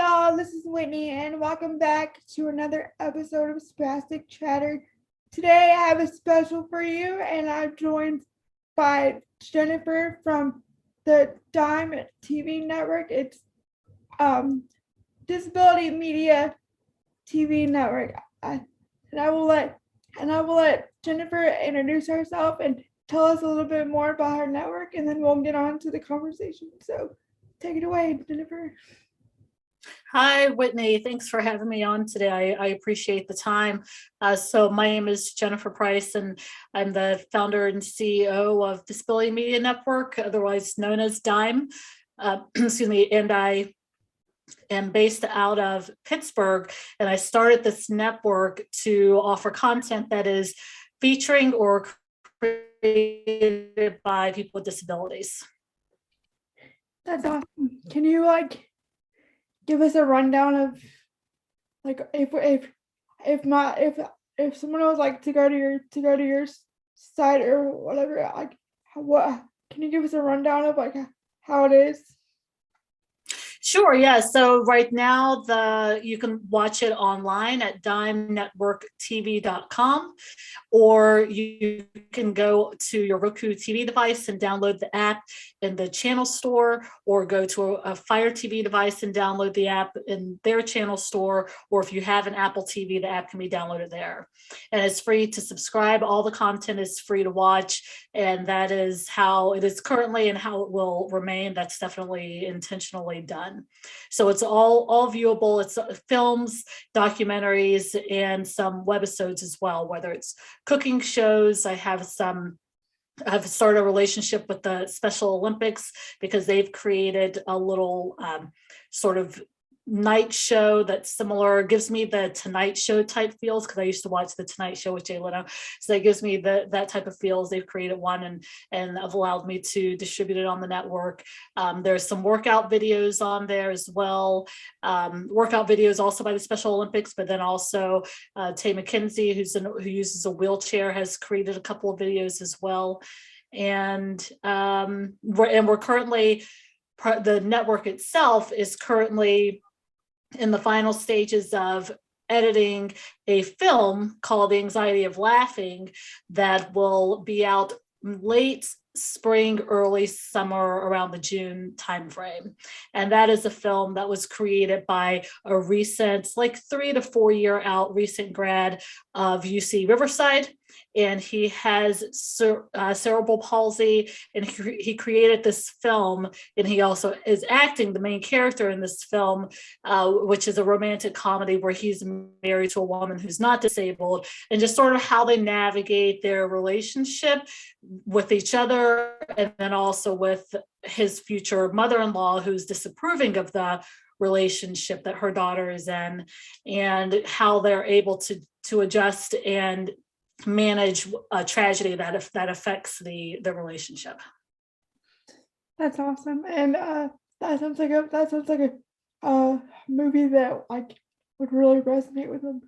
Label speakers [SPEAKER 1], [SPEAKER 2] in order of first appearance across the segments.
[SPEAKER 1] y'all, this is Whitney, and welcome back to another episode of Spastic Chatter. Today I have a special for you, and I'm joined by Jennifer from the Dime TV network. It's Disability Media TV network. And I will let Jennifer introduce herself and tell us a little bit more about her network, and then we'll get on to the conversation. So take it away, Jennifer.
[SPEAKER 2] Hi, Whitney. Thanks for having me on today. I appreciate the time. So my name is Jennifer Price, and I'm the founder and CEO of Disability Media Network, otherwise known as DIME. And I am based out of Pittsburgh, and I started this network to offer content that is featuring or created by people with disabilities.
[SPEAKER 1] That's awesome. Can you give us a rundown of if someone was like to go to your site or whatever, what can you give us a rundown of how it is?
[SPEAKER 2] Sure, yeah. So right now you can watch it online at dimenetworktv.com, or you can go to your Roku TV device and download the app in the channel store, or go to a Fire TV device and download the app in their channel store, or if you have an Apple TV, the app can be downloaded there. And it's free to subscribe. All the content is free to watch, and that is how it is currently and how it will remain. That's definitely intentionally done. So it's all viewable. It's films, documentaries, and some webisodes as well, whether it's cooking shows. I've started a relationship with the Special Olympics because they've created a little sort of night show that's similar, gives me the Tonight Show type feels, because I used to watch the Tonight Show with Jay Leno. So that gives me that type of feels. They've created one and have allowed me to distribute it on the network. There's some workout videos on there as well. Workout videos also by the Special Olympics, but then also Tay McKenzie, who uses a wheelchair, has created a couple of videos as well. And we're currently, the network itself is currently in the final stages of editing a film called The Anxiety of Laughing that will be out late spring, early summer, around the June timeframe. And that is a film that was created by a recent, 3 to 4 year out recent grad of UC Riverside. And he has cerebral palsy, and he created this film, and he also is acting the main character in this film, which is a romantic comedy where he's married to a woman who's not disabled, and just sort of how they navigate their relationship with each other, and then also with his future mother-in-law who's disapproving of the relationship that her daughter is in, and how they're able to adjust and manage a tragedy that affects the relationship.
[SPEAKER 1] That's awesome, and that sounds like a movie that would really resonate with a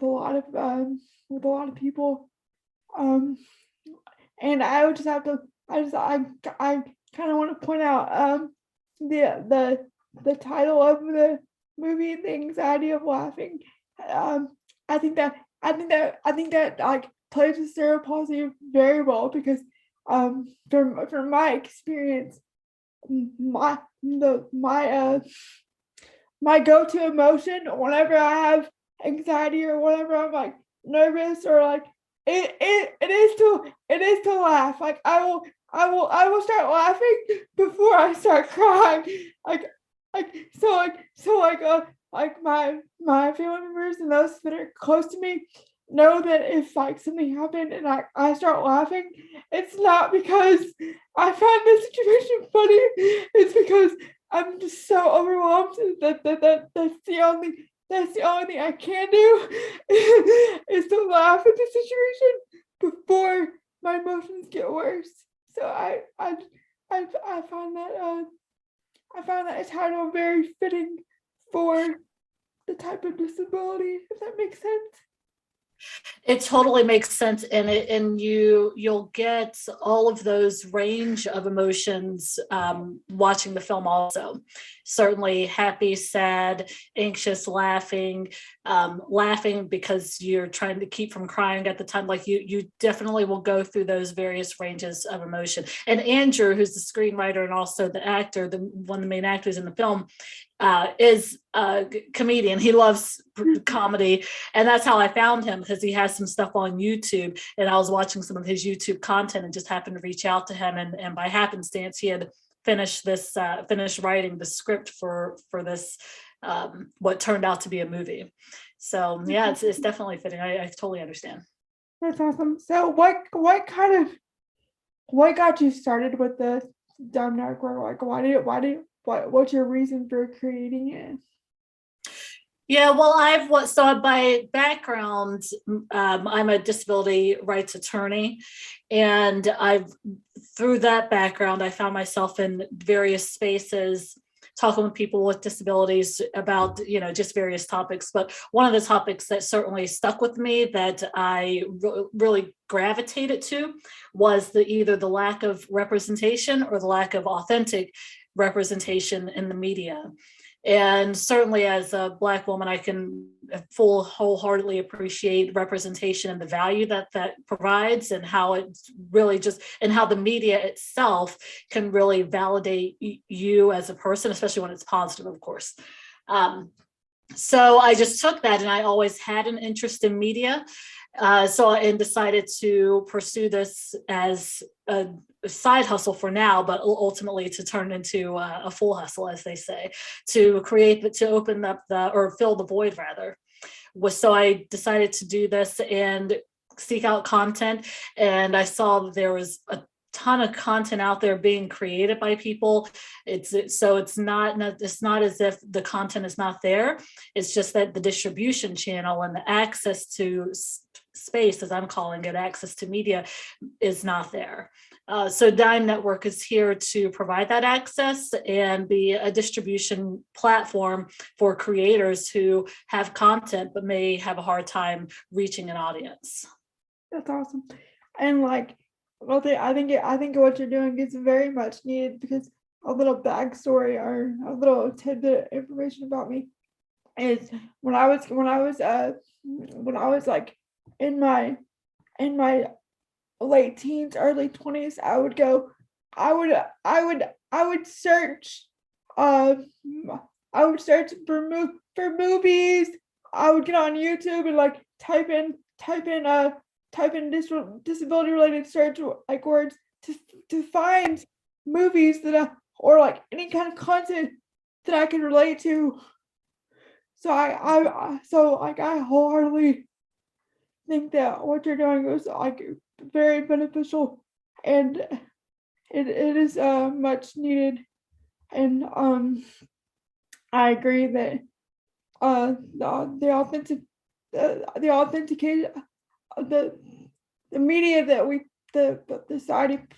[SPEAKER 1] lot of people. And I would just have to I kind of want to point out the title of the movie, The Anxiety of Laughing. I think that plays with cerebral palsy very well, because from my experience, my go-to emotion whenever I have anxiety or whenever I'm nervous or it is to laugh. I will start laughing before I start crying. My family members and those that are close to me know that if something happened and I start laughing, it's not because I find the situation funny. It's because I'm just so overwhelmed that's the only thing I can do is to laugh at the situation before my emotions get worse. So I find that it's kind of very fitting for the type of disability, if that makes sense.
[SPEAKER 2] It totally makes sense, and you'll get all of those range of emotions watching the film. Also, certainly happy, sad, anxious, laughing, laughing because you're trying to keep from crying at the time. Like you definitely will go through those various ranges of emotion. And Andrew, who's the screenwriter and also the actor, one of the main actors in the film, is a comedian. He loves comedy, and that's how I found him, because he has some stuff on YouTube, and I was watching some of his YouTube content and just happened to reach out to him, and by happenstance he had finished writing the script for this what turned out to be a movie. So yeah, it's definitely fitting. I totally understand.
[SPEAKER 1] That's awesome. So what got you started with the dumb network? Like what's your reason for creating it?
[SPEAKER 2] Yeah, well, so by background, I'm a disability rights attorney, and through that background, I found myself in various spaces talking with people with disabilities about, just various topics. But one of the topics that certainly stuck with me, that I really gravitated to, was either the lack of representation or the lack of authentic representation in the media. And certainly as a Black woman, I can wholeheartedly appreciate representation and the value that provides, and how it's really and how the media itself can really validate you as a person, especially when it's positive, of course. So I just took that, and I always had an interest in media. And decided to pursue this as a side hustle for now, but ultimately to turn into a full hustle, as they say, to open up or fill the void, rather. So I decided to do this and seek out content, and I saw that there was a ton of content out there being created by people. It's not as if the content is not there. It's just that the distribution channel and the access to space, as I'm calling it, access to media, is not there. So Dime Network is here to provide that access and be a distribution platform for creators who have content but may have a hard time reaching an audience.
[SPEAKER 1] That's awesome. And like, well, I think what you're doing is very much needed, because a little backstory or a little tidbit of information about me is when I was like in my late teens, early 20s, I would search for movies. I would get on YouTube and like type in disability related search like words to find movies or like any kind of content that I can relate to. So I wholeheartedly think that what you're doing is like very beneficial, and it is much needed. And I agree that the authentication, the media that the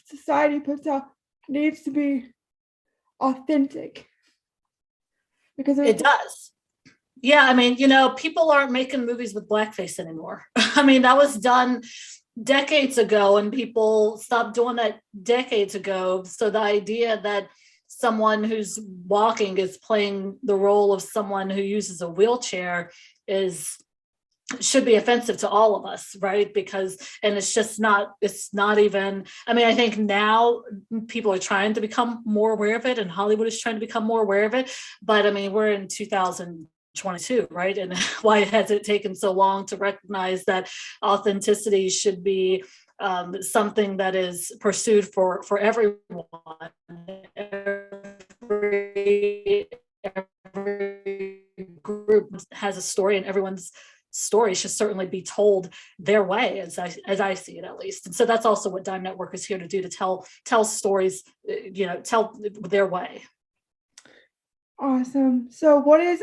[SPEAKER 1] society puts out needs to be authentic, because
[SPEAKER 2] It does. Yeah, I mean, people aren't making movies with blackface anymore. I mean, that was done decades ago, and people stopped doing that decades ago. So the idea that someone who's walking is playing the role of someone who uses a wheelchair should be offensive to all of us, right? And it's not even, I mean, I think now people are trying to become more aware of it, and Hollywood is trying to become more aware of it. But I mean, we're in 2022, right? And why has it taken so long to recognize that authenticity should be something that is pursued for everyone? Every group has a story, and everyone's story should certainly be told their way, as I see it, at least. And so that's also what Dime Network is here to do, to tell stories, tell their way.
[SPEAKER 1] Awesome. So what are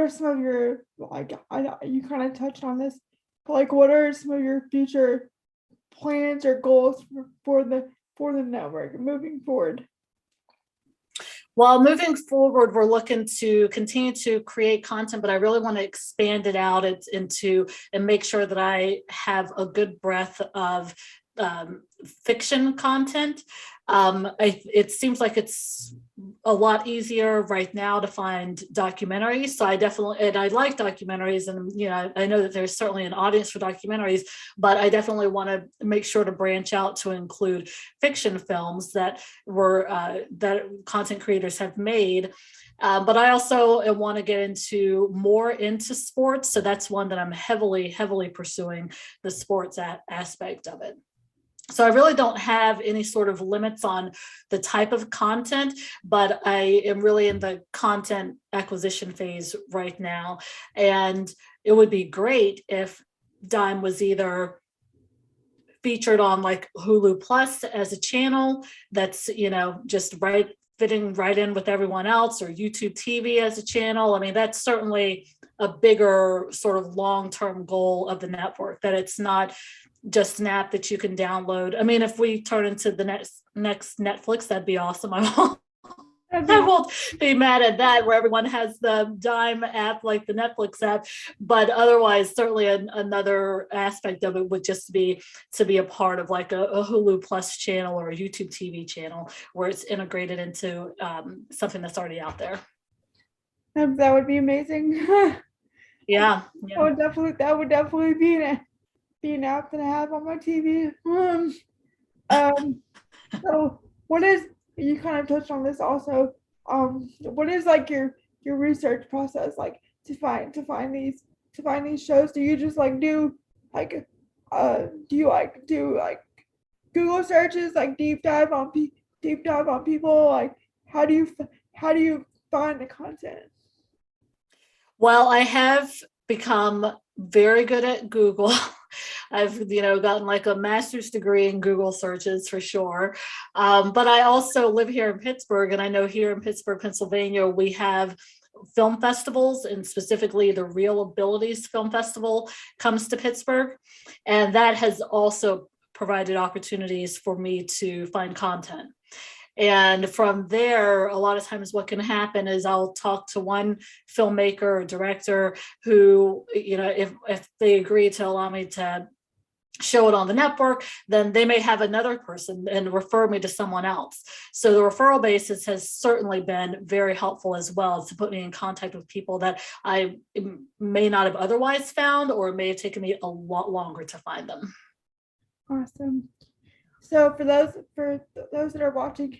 [SPEAKER 1] some of your, like, you kind of touched on this, but like, what are some of your future plans or goals for the network moving forward?
[SPEAKER 2] Well, moving forward, we're looking to continue to create content, but I really want to expand it out into and make sure that I have a good breadth of fiction content. It seems like it's a lot easier right now to find documentaries. So I like documentaries, and I know that there's certainly an audience for documentaries, but I definitely want to make sure to branch out to include fiction films that content creators have made. But I also want to get more into sports. So that's one that I'm heavily pursuing, the sports aspect of it. So I really don't have any sort of limits on the type of content, but I am really in the content acquisition phase right now. And it would be great if Dime was either featured on like Hulu Plus as a channel that's, just fitting right in with everyone else, or YouTube TV as a channel. I mean, that's certainly a bigger sort of long-term goal of the network, that it's not just an app that you can download. I mean, if we turn into the next Netflix, that'd be awesome. I won't be mad at that, where everyone has the Dime app like the Netflix app. But otherwise, certainly another aspect of it would just be to be a part of like a Hulu Plus channel or a YouTube TV channel, where it's integrated into something that's already out there.
[SPEAKER 1] That would be amazing.
[SPEAKER 2] Yeah.
[SPEAKER 1] That would definitely be an app that I have on my TV. So what is, you kind of touched on this also, what is like your research process like to find these shows? Do you just like do like do you like do like Google searches, like deep dive on people? Like how do you find the content?
[SPEAKER 2] Well, I have become very good at Google. I've gotten like a master's degree in Google searches for sure. But I also live here in Pittsburgh, and I know here in Pittsburgh, Pennsylvania, we have film festivals, and specifically the Real Abilities Film Festival comes to Pittsburgh. And that has also provided opportunities for me to find content. And from there, a lot of times what can happen is I'll talk to one filmmaker or director who, if they agree to allow me to show it on the network, then they may have another person and refer me to someone else. So the referral basis has certainly been very helpful as well, to put me in contact with people that I may not have otherwise found, or it may have taken me a lot longer to find them.
[SPEAKER 1] Awesome. So for those that are watching,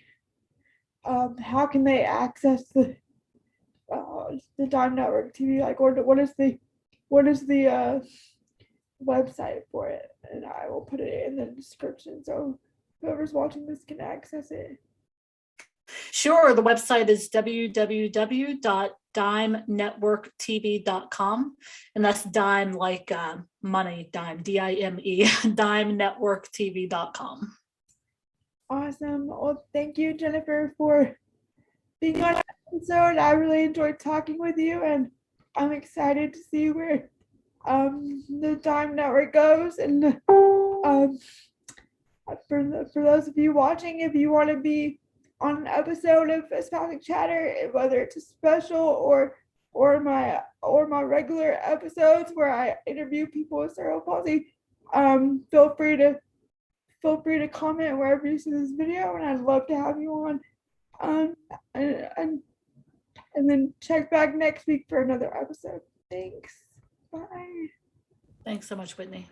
[SPEAKER 1] how can they access the Dime Network TV? Like, what is the website for it? And I will put it in the description so whoever's watching this can access it.
[SPEAKER 2] Sure. The website is www.dimenetworktv.com. And that's dime like money, dime, D-I-M-E, dimenetworktv.com.
[SPEAKER 1] Awesome. Well, thank you, Jennifer, for being on the episode. I really enjoyed talking with you, and I'm excited to see where the Dime Network goes. And for those of you watching, if you want to be on an episode of Spastic Chatter, whether it's a special or my regular episodes where I interview people with cerebral palsy, feel free to comment wherever you see this video, and I'd love to have you on. And then check back next week for another episode. Thanks. Bye.
[SPEAKER 2] Thanks so much, Whitney.